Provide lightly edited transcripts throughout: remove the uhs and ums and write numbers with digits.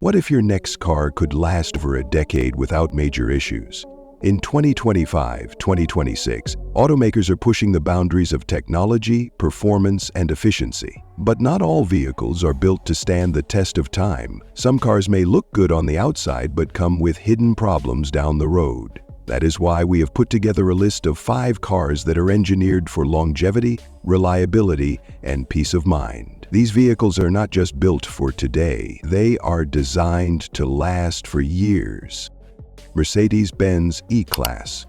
What if your next car could last for a decade without major issues? In 2025-2026, automakers are pushing the boundaries of technology, performance, and efficiency. But not all vehicles are built to stand the test of time. Some cars may look good on the outside but come with hidden problems down the road. That is why we have put together a list of 5 cars that are engineered for longevity, reliability, and peace of mind. These vehicles are not just built for today, they are designed to last for years. Mercedes-Benz E-Class.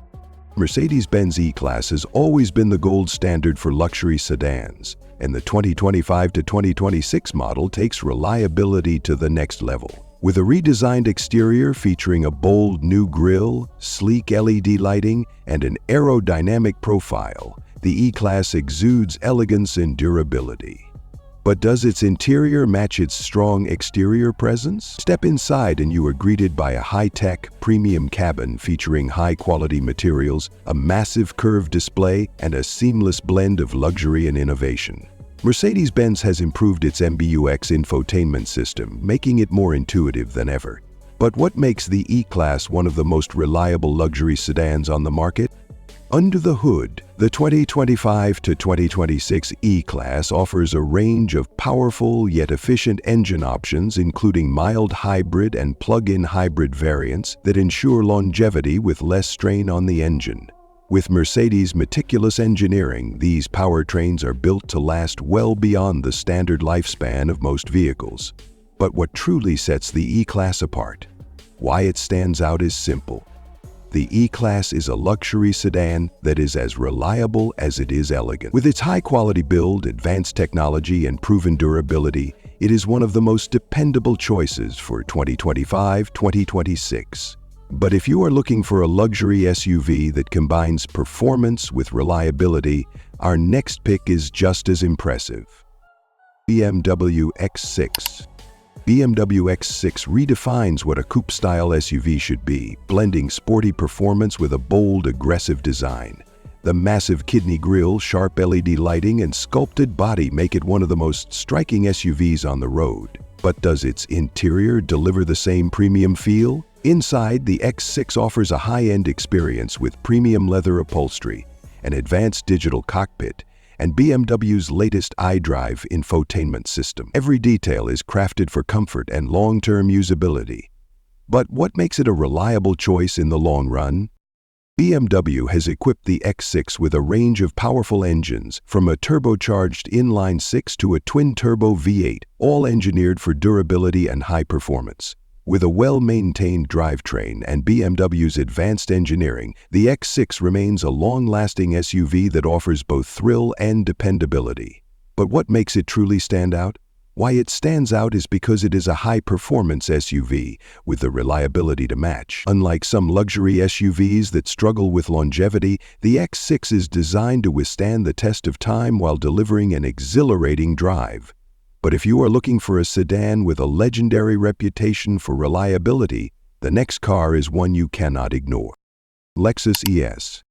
Mercedes-Benz E-Class has always been the gold standard for luxury sedans, and the 2025 to 2026 model takes reliability to the next level. With a redesigned exterior featuring a bold new grille, sleek LED lighting, and an aerodynamic profile, the E-Class exudes elegance and durability. But does its interior match its strong exterior presence? Step inside and you are greeted by a high-tech, premium cabin featuring high-quality materials, a massive curved display, and a seamless blend of luxury and innovation. Mercedes-Benz has improved its MBUX infotainment system, making it more intuitive than ever. But what makes the E-Class one of the most reliable luxury sedans on the market? Under the hood, the 2025 to 2026 E-Class offers a range of powerful yet efficient engine options, including mild hybrid and plug-in hybrid variants that ensure longevity with less strain on the engine. With Mercedes' meticulous engineering, these powertrains are built to last well beyond the standard lifespan of most vehicles. But what truly sets the E-Class apart? Why it stands out is simple. The E-Class is a luxury sedan that is as reliable as it is elegant. With its high-quality build, advanced technology, and proven durability, it is one of the most dependable choices for 2025-2026. But if you are looking for a luxury SUV that combines performance with reliability, our next pick is just as impressive. BMW X6. BMW X6 redefines what a coupe-style SUV should be, blending sporty performance with a bold, aggressive design. The massive kidney grille, sharp LED lighting, and sculpted body make it one of the most striking SUVs on the road. But does its interior deliver the same premium feel? Inside, the X6 offers a high-end experience with premium leather upholstery, an advanced digital cockpit, and BMW's latest iDrive infotainment system. Every detail is crafted for comfort and long-term usability. But what makes it a reliable choice in the long run? BMW has equipped the X6 with a range of powerful engines, from a turbocharged inline-six to a twin-turbo V8, all engineered for durability and high performance. With a well-maintained drivetrain and BMW's advanced engineering, the X6 remains a long-lasting SUV that offers both thrill and dependability. But what makes it truly stand out? Why it stands out is because it is a high-performance SUV with the reliability to match. Unlike some luxury SUVs that struggle with longevity, the X6 is designed to withstand the test of time while delivering an exhilarating drive. But if you are looking for a sedan with a legendary reputation for reliability, the next car is one you cannot ignore. Lexus ES.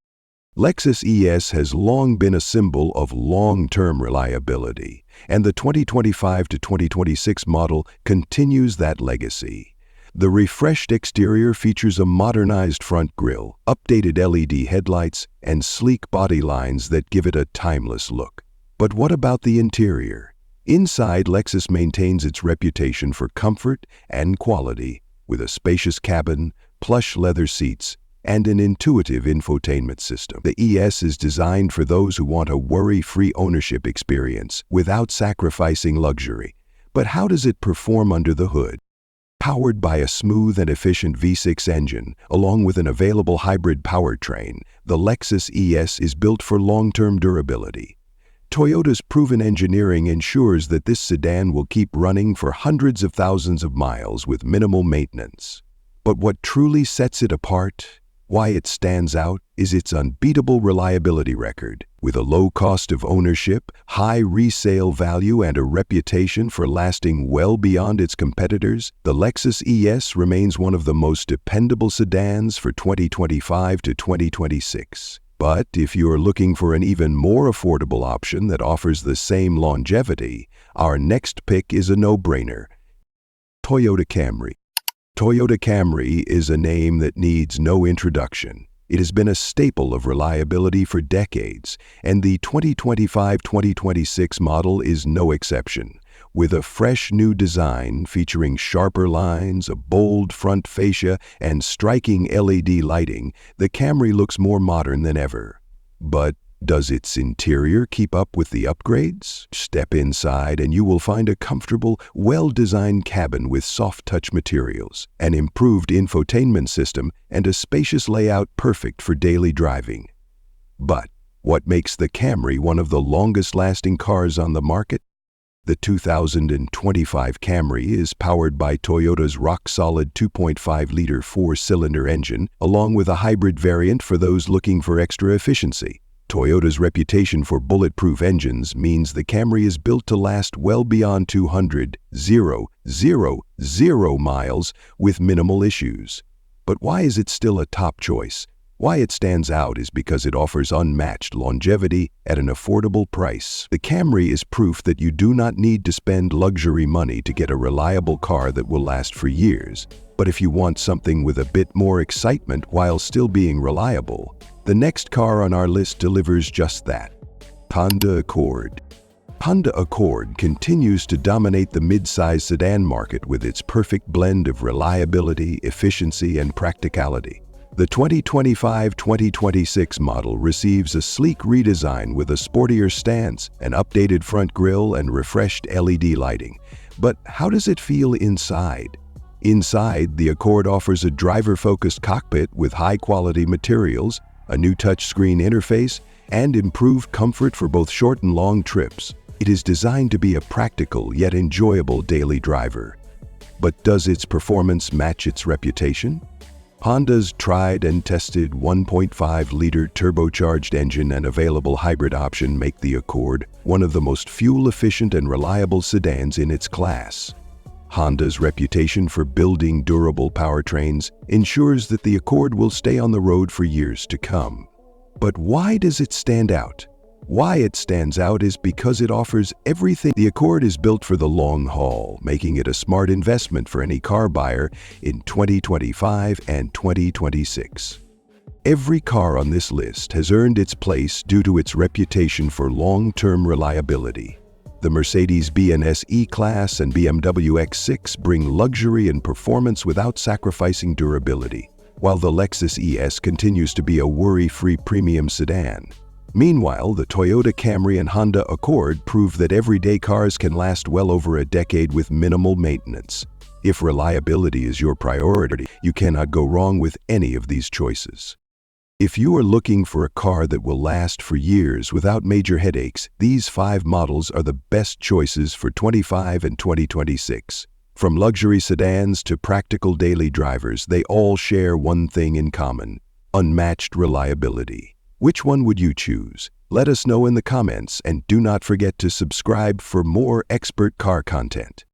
Lexus ES has long been a symbol of long-term reliability, and the 2025 to 2026 model continues that legacy. The refreshed exterior features a modernized front grille, updated LED headlights, and sleek body lines that give it a timeless look. But what about the interior? Inside, Lexus maintains its reputation for comfort and quality, with a spacious cabin, plush leather seats, and an intuitive infotainment system. The ES is designed for those who want a worry-free ownership experience without sacrificing luxury. But how does it perform under the hood? Powered by a smooth and efficient V6 engine, along with an available hybrid powertrain, the Lexus ES is built for long-term durability. Toyota's proven engineering ensures that this sedan will keep running for hundreds of thousands of miles with minimal maintenance. But what truly sets it apart, why it stands out, is its unbeatable reliability record. With a low cost of ownership, high resale value, and a reputation for lasting well beyond its competitors, the Lexus ES remains one of the most dependable sedans for 2025 to 2026. But if you are looking for an even more affordable option that offers the same longevity, our next pick is a no-brainer. Toyota Camry. Toyota Camry is a name that needs no introduction. It has been a staple of reliability for decades, and the 2025-2026 model is no exception. With a fresh new design featuring sharper lines, a bold front fascia, and striking LED lighting, the Camry looks more modern than ever. But does its interior keep up with the upgrades? Step inside and you will find a comfortable, well-designed cabin with soft-touch materials, an improved infotainment system, and a spacious layout perfect for daily driving. But what makes the Camry one of the longest-lasting cars on the market? The 2025 Camry is powered by Toyota's rock-solid 2.5-liter four-cylinder engine, along with a hybrid variant for those looking for extra efficiency. Toyota's reputation for bulletproof engines means the Camry is built to last well beyond 200,000 miles with minimal issues. But why is it still a top choice? Why it stands out is because it offers unmatched longevity at an affordable price. The Camry is proof that you do not need to spend luxury money to get a reliable car that will last for years. But if you want something with a bit more excitement while still being reliable, the next car on our list delivers just that. Honda Accord. Honda Accord continues to dominate the mid-size sedan market with its perfect blend of reliability, efficiency, and practicality. The 2025-2026 model receives a sleek redesign with a sportier stance, an updated front grille, and refreshed LED lighting. But how does it feel inside? Inside, the Accord offers a driver-focused cockpit with high-quality materials, a new touchscreen interface, and improved comfort for both short and long trips. It is designed to be a practical yet enjoyable daily driver. But does its performance match its reputation? Honda's tried and tested 1.5-liter turbocharged engine and available hybrid option make the Accord one of the most fuel-efficient and reliable sedans in its class. Honda's reputation for building durable powertrains ensures that the Accord will stay on the road for years to come. But why does it stand out? Why it stands out is because it offers everything. The Accord is built for the long haul, making it a smart investment for any car buyer in 2025 and 2026. Every car on this list has earned its place due to its reputation for long-term reliability. The Mercedes-Benz E-Class and BMW X6 bring luxury and performance without sacrificing durability, while the Lexus ES continues to be a worry-free premium sedan. Meanwhile, the Toyota Camry and Honda Accord prove that everyday cars can last well over a decade with minimal maintenance. If reliability is your priority, you cannot go wrong with any of these choices. If you are looking for a car that will last for years without major headaches, these 5 models are the best choices for 2025 and 2026. From luxury sedans to practical daily drivers, they all share one thing in common: unmatched reliability. Which one would you choose? Let us know in the comments, and do not forget to subscribe for more expert car content.